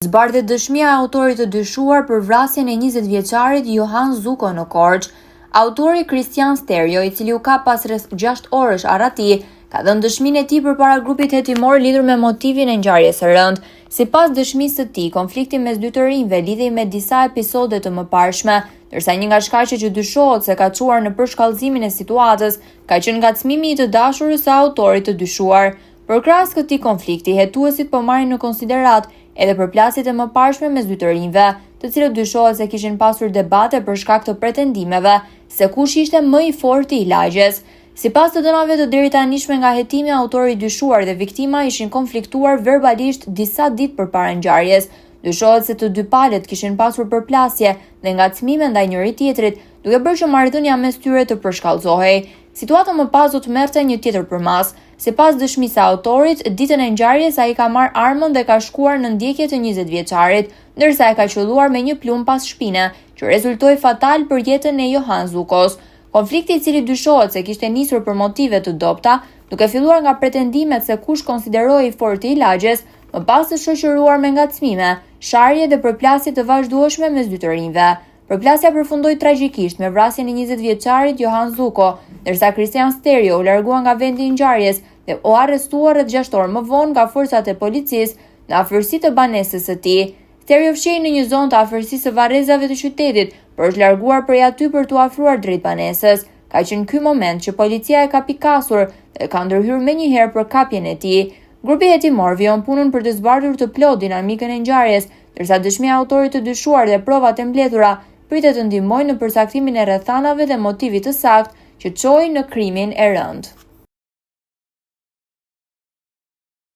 Zbardhet dëshmia e autorit të dyshuar për vrasjen e 20 vjeçarit Johan Zuko në Korçë. Autori Kristian Sterjo, i cili u ka pas rreth 6 orësh arrati, ka dhënë dëshminë e tij përpara grupit hetimor lidhur me motivin e ngjarjes së rëndë. Sipas dëshmisë së tij, konflikti mes dy të rinjve lidhej me disa episode të mëparshme, ndërsa një nga shkaqet që dyshohet se ka çuar në përshkallëzimin e situatës ka qenë ngacmimi i të dashurës së autorit të dyshuar. Përkrahas këtij konflikti, hetuesit po marrin në konsiderat edhe përplasjet e mëparshme mes dy të rinjve, të cilët dyshohet se kishin pasur debate për shkak të pretendimeve se kush ishte më i forti i lagjes. Sipas të dënave të deritanishme nga hetimi, autori i dyshuar dhe viktima ishin konfliktuar verbalisht disa ditë përpara ngjarjes. Dyshohet se të dy palët kishin pasur përplasje dhe ngacmime ndaj njëri tjetrit, duke bërë që marrëdhënia mes tyre të përshkallëzohej. Situata më pas do të merrte një tjetër përmas. Sipas dëshmisë së autorit, ditën e ngjarjes ai ka marrë armën dhe ka shkuar në ndjekje të 20 vjeçarit, ndërsa e ka qelluar me një plumb pas shpine, që rezultoi fatal për jetën e Johan Zukos. Konflikti, i cili dyshohet se kishte nisur për motive të dobta, duke filluar nga pretendimet se kush konsiderohej i forti i lagjes, më pas të shoqëruar me ngacmime, sharje dhe përplasje të vazhdueshme mes dy të rinjve. Përplasja përfundoi tragjikisht me vrasjen e 20 vjeçarit Johan Zuko, ndërsa Kristian Sterjo u largua nga vendi i ngjarjes dhe u arrestuar rreth 6 orë më vonë nga forcat e policisë në afërsi të banesës së tij. Sterjo fshihej në një zonë të afërsisë së varrezave të qytetit, por është larguar prej aty për t'u afruar drejt banesës. Ka qenë ky moment që policia e ka pikasur dhe ka ndërhyrë menjëherë për kapjen e tij. Grupi hetimor vijon punën për të zbardhur të plot dinamikën e ngjarjes, ndërsa dëshmia e autorit të dyshuar dhe provat e mbledhura pritet të ndihmojnë në përcaktimin e rrethanave dhe motivit të saktë që çoi në krimin e rëndë.